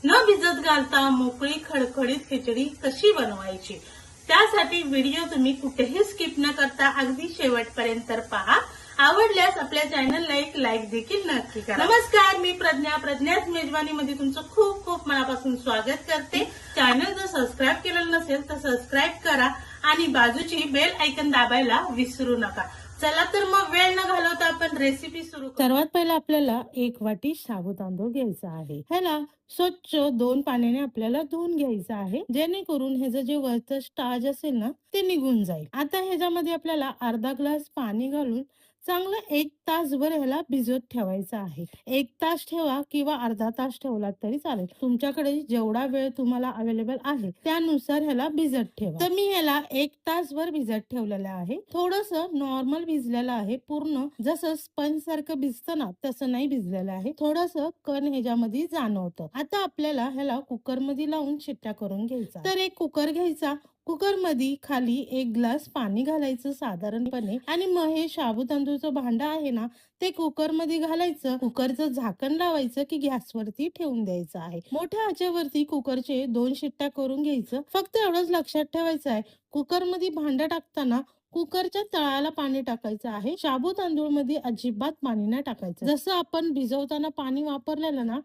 न भिजत घालता मोकळी खडखडीत खिचडी कशी बनवायची, त्यासाठी व्हिडिओ तुम्ही कुठेही स्किप न करता अगदी शेवटपर्यंत पहा। आवडल्यास आपल्या चॅनलला एक लाईक देखील नक्की करा। नमस्कार, मी प्रज्ञाच मेजवानीमध्ये तुमचं खूप खूप मनापासून स्वागत करते। चॅनल जर सबस्क्राईब केलेलं नसेल तर सबस्क्राईब करा आणि बाजूची बेल आयकन दाबायला विसरू नका। चला तर मग वेळ न घालवता आपण रेसिपी सुरू करू। सर्वात पहिला आपल्याला एक वाटी शाबू तांदूळ घ्यायचा आहे। ह्याला स्वच्छ 2 पाण्याने आपल्याला धुवून घ्यायचं आहे, जेणेकरून ह्याचं जे वरचं स्टार्च असेल ना ते निघून जाईल। आता ह्याच्यामध्ये आपल्याला अर्धा ग्लास पाणी घालून चांगलं 1 तासभर ह्याला भिजत ठेवायचं आहे। 1 तास ठेवा किंवा अर्धा तास ठेवलात तरी चालेल, तुमच्याकडे जेवढा वेळ तुम्हाला अवेलेबल आहे त्यानुसार ह्याला भिजत ठेवा। तर मी ह्याला 1 तासभर भिजत ठेवलेलं आहे। थोडंसं नॉर्मल भिजलेलं आहे, पूर्ण जसं स्पंज सारखं भिजतं ना तसं नाही भिजलेलं आहे, थोडंसं कण ह्याच्यामध्ये जाणवतं। आता आपल्याला ह्याला कुकर मध्ये लावून शिट्ट्या करून घ्यायचा। तर एक कुकर घ्यायचा, कुकर मध्ये खाली 1 ग्लास पाणी घालायचं साधारणपणे, आणि मग हे शाबू तांदूळचं भांडं आहे ना ते कुकर मध्ये घालायचं। कुकरचं झाकण लावायचं की गॅसवरती ठेवून द्यायचं आहे। मोठ्या आचेवरती कुकरचे 2 शिट्ट्या करून घ्यायचं। फक्त एवढंच लक्षात ठेवायचं आहे, कुकर मध्ये भांडं टाकताना कुकरच्या तळाला पाणी टाकायचं आहे। शाबू तांदूळ मध्ये अजिबात पाणी नाही टाकायचं। जसं आपण भिजवताना पाणी वापरलेलं ना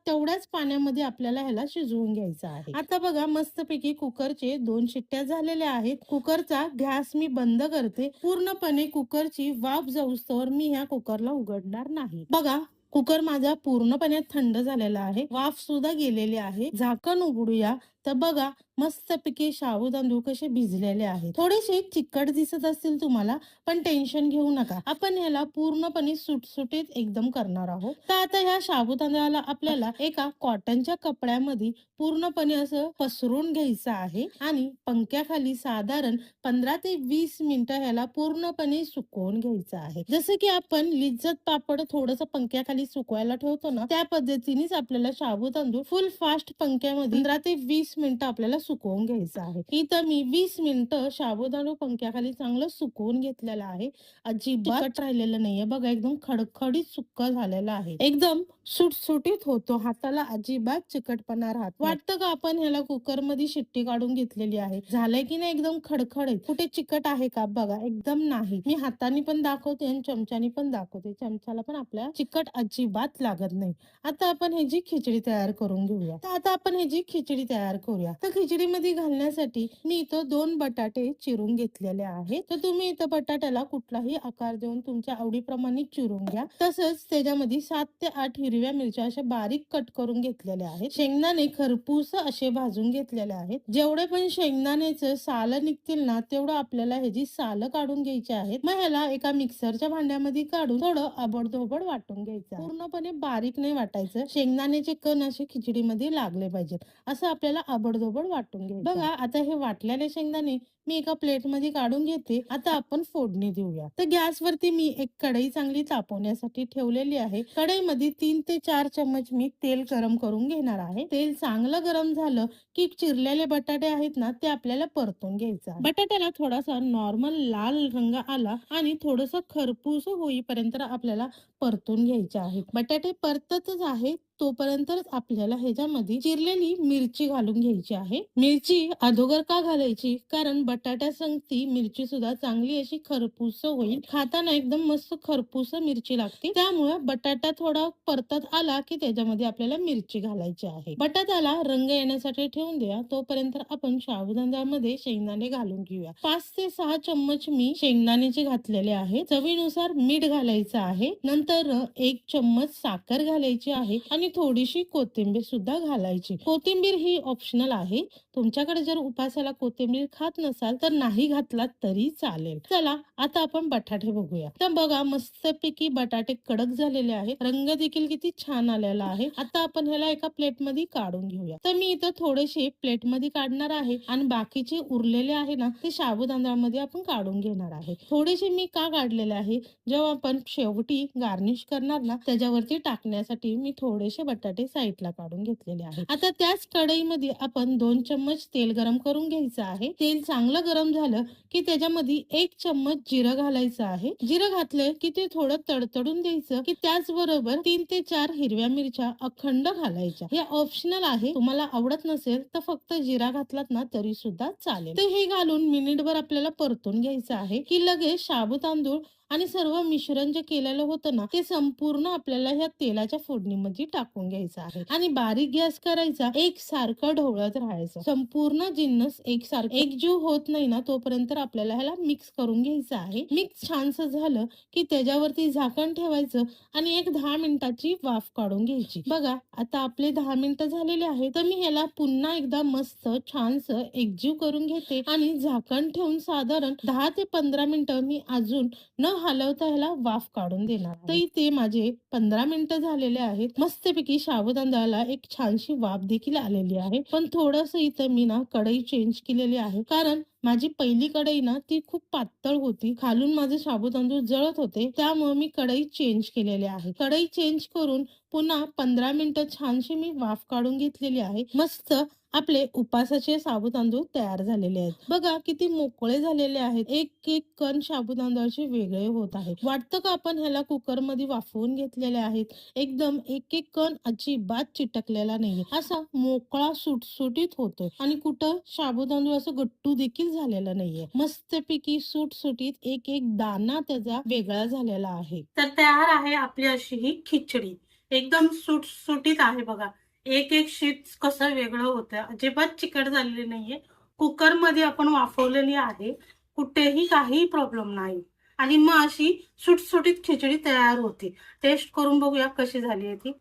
तेवढ्याच पाण्यामध्ये आपल्याला ह्याला शिजवून घ्यायचं आहे। आता बघा, मस्तपैकी कुकरचे 2 शिट्ट्या झालेल्या आहेत। कुकरचा गॅस मी बंद करते। पूर्णपणे कुकरची वाफ जाऊस्तोवर मी ह्या कुकरला उघडणार नाही। बघा, कुकर माझा पूर्णपणे थंड झालेला आहे, वाफ सुद्धा गेलेली आहे। झाकण उघडूया तर बघा, मस्तपैकी शाबू तांदूळ कसे भिजलेले आहेत। थोडेसे चिकट दिसत असतील तुम्हाला, पण टेन्शन घेऊ नका, आपण ह्याला पूर्णपणे सुटसुटीत एकदम करणार आहोत। तर आता ह्या शाबू तांदळाला आपल्याला एका कॉटनच्या कपड्यामध्ये पूर्णपणे असं पसरून घ्यायचं आहे आणि पंख्याखाली साधारण 15 ते 20 मिनिटं ह्याला पूर्णपणे सुकवून घ्यायचं आहे। जसं की आपण लिज्जत पापड थोडंसं पंख्याखाली सुकवायला ठेवतो ना, त्या पद्धतीनेच आपल्याला शाबू तांदूळ फुल फास्ट पंख्यामध्ये 15 ते 20 मिनिटं आपल्याला सुकवून घ्यायचं आहे। इथं मी 20 मिनिटं शाबू तांदूळ पंख्याखाली चांगलं सुकवून घेतलेलं आहे, अजिबात चिकट राहिलेलं नाहीये। बघा, एकदम खडखडीत सुक्क झालेलं आहे, एकदम सुटसुटीत होतो, हाताला अजिबात चिकटपणा राहत नाही। वाटतं का आपण ह्याला कुकर मध्ये शिट्टी काढून घेतलेली आहे, झालंय की नाही एकदम खडखडीत, कुठे चिकट आहे का बघा, एकदम नाही। मी हाताने पण दाखवते आणि चमच्याने पण दाखवते, चमच्याला पण आपल्या चिकट अजिबात लागत नाही। आता आपण ह्याची खिचडी तयार करून घेऊया। तर आता आपण ह्याची खिचडी तयार करूया। तर खिचडीमध्ये घालण्यासाठी मी इथं 2 बटाटे चिरून घेतलेले आहेत। तर तुम्ही इथं बटाट्याला कुठलाही आकार देऊन तुमच्या आवडीप्रमाणे चिरून घ्या। तसंच त्याच्यामध्ये 7 ते 8 हिरव्या मिरच्या अशा बारीक कट करून घेतलेल्या आहेत। शेंगदाणे खरपूस असे भाजून घेतलेले आहेत। जेवढे पण शेंगदाण्याचं साल निघतील ना तेवढं आपल्याला ह्याची साल काढून घ्यायची आहेत। मग ह्याला एका मिक्सरच्या भांड्यामध्ये काढून थोडं आबडधोबड वाटून घ्यायचं। पूर्णपणे बारीक नाही वाटायचं, शेंगदाण्याचे कण असे खिचडीमध्ये लागले पाहिजेत, असं आपल्याला आबडधोबड वाटून घ्यायचं। बघा, आता हे वाटलेले शेंगदाणे मी एका प्लेट मध्ये काढून घेते। आता आपण फोडणी देऊया। तर गॅसवरती मी एक कढई चांगली तापवण्यासाठी ठेवलेली आहे। कढईमध्ये 3 ते 4 चम्मच मी तेल गरम करून घेणार आहे। तेल चांगलं गरम झालं की चिरलेले बटाटे आहेत ना ते आपल्याला परतून घ्यायचं आहे। बटाट्याला थोडासा नॉर्मल लाल रंग आला आणि थोडंसं खरपूस होईपर्यंत आपल्याला परतून घ्यायचे आहे। बटाटे परततच आहे तोपर्यंतच आपल्याला ह्याच्यामध्ये चिरलेली मिरची घालून घ्यायची आहे। मिरची अगोदर का घालायची, कारण बटाट्या संगती मिरची सुद्धा चांगली अशी खरपूस होईल, खाताना एकदम मस्त खरपूस मिरची लागते। त्यामुळे बटाटा थोडा परतत आला की त्याच्यामध्ये आपल्याला मिरची घालायची आहे। बटाट्याला रंग येण्यासाठी ठेवून द्या, तोपर्यंत आपण शाबू तांदळामध्ये शेंगदाणे घालून घेऊया। 5 ते 6 चम्मच मी शेंगदाण्याचे घातलेले आहे। चवीनुसार मीठ घालायचं आहे, नंतर 1 चम्मच साखर घालायची आहे आणि थोडीशी कोथिंबीर सुद्धा घालायची। कोथिंबीर ही ऑप्शनल आहे, तुमच्याकडे जर उपासाला कोथिंबीर खात नसाल तर नाही घातलात तरी चालेल। चला आता आपण बटाटे बघूया। तर बघा, मस्तपैकी बटाटे कडक झालेले आहेत, रंग देखील किती छान आलेला आहे। आता आपण ह्याला एका प्लेट मध्ये काढून घेऊया। तर मी इथं थोडेसे प्लेट मध्ये काढणार आहे आणि बाकीचे उरलेले आहे ना ते शाबू तांदळामध्ये आपण काढून घेणार आहे। थोडेसे मी का काढलेले आहे, जेव्हा आपण शेवटी गार्निश करणार ना त्याच्यावरती टाकण्यासाठी मी थोडेसे असे बटाटे साईडला काढून घेतलेले आहेत। आता त्याच कढईमध्ये आपण 2 चम्मच तेल गरम करून घ्यायचं आहे। तेल चांगलं गरम झालं की त्याच्यामध्ये 1 चम्मच जिरं घालायचं आहे। जिरं घातलं की ते थोडं तडतडून द्यायचं की त्याचबरोबर 3 ते 4 हिरव्या मिरच्या अखंड घालायच्या। हे ऑप्शनल आहे, तुम्हाला आवडत नसेल तर फक्त जिरा घातलात ना तरी सुद्धा चालेल। तर हे घालून मिनिटभर आपल्याला परतून घ्यायचं आहे की लगेच शाबू तांदूळ आणि सर्व मिश्रण जे केलेलं होतं ना ते संपूर्ण आपल्याला ह्या तेलाच्या फोडणीमध्ये टाकून घ्यायचं आहे आणि बारीक गॅस करायचा, एकसारखं ढवळत राहायचं। संपूर्ण जिन्नस एकसारखं एकजीव होत नाही ना तोपर्यंत आपल्याला ह्याला मिक्स करून घ्यायचं आहे। मिक्स छानसं झालं की त्याच्यावरती झाकण ठेवायचं आणि एक 10 मिनिटाची वाफ काढून घ्यायची। बघा आता आपले 10 मिनिटं झालेले आहेत, तर मी ह्याला पुन्हा एकदा मस्त छानसं एकजीव करून घेते आणि झाकण ठेवून साधारण 10 ते 15 मिनिटं मी अजून न हलवता ह्याला वाफ काढून देणार। तर इथे माझे 15 मिनिटं झालेले आहेत। मस्तपैकी साबुदाण्याला एक छानशी वाफ देखील आलेली आहे। पण थोडंसं इथं मी ना कढई चेंज केलेली आहे, कारण माझी पहिली कढई ना ती खूप पातळ होती, खालून माझे साबुदाणे जळत होते, त्यामुळे मी कढई चेंज केलेली आहे। कढई चेंज करून पुन्हा 15 मिनिटं छानशी मी वाफ काढून घेतलेली आहे। मस्त आपले उपासाचे साबुदाणे तयार झालेले आहेत। बघा किती मोकळे झालेले आहेत, एक एक कण साबुदाण्याचे वेगळे होत आहेत। वाटतं का आपण ह्याला कुकर मध्ये वाफवून घेतलेले आहेत, एकदम एक एक कण अजिबात चिटकलेला नाहीये, असा मोकळा सुटसुटीत होतो आणि कुठं साबुदाणा असं गट्टू देखील झालेला नाहीये। मस्तपैकी सुटसुटीत एक एक दाना त्याचा वेगळा झालेला आहे। तर तयार आहे आपली अशी ही खिचडी, एकदम सुटसुटीत आहे। बघा एक एक शीट कसं वेगळं होतं, अजिबात चिकट झालेली नाहीये। कुकर मध्ये आपण वाफवलेली आहे, कुठेही काही प्रॉब्लेम नाही आणि मग अशी सुटसुटीत खिचडी तयार होते। टेस्ट करून बघूया कशी झाली आहे ती।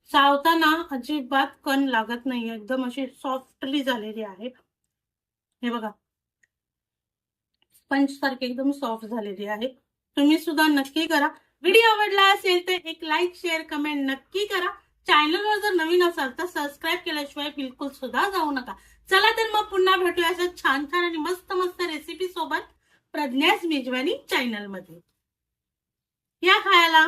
चावताना अजिबात कण लागत नाही, एकदम अशी सॉफ्टली झालेली आहे। हे बघा स्पंज सारखी एकदम सॉफ्ट झालेली आहे। तुम्ही सुद्धा नक्की करा। व्हिडिओ आवडला असेल तर एक लाईक शेअर कमेंट नक्की करा। चॅनलवर जर नवीन असाल तर सबस्क्राईब केल्याशिवाय बिलकुल सुद्धा जाऊ नका। चला तर मग पुन्हा भेटूया अशा छान छान आणि मस्त मस्त रेसिपी सोबत प्रज्ञास मेजवानी चॅनल मध्ये। या खायला।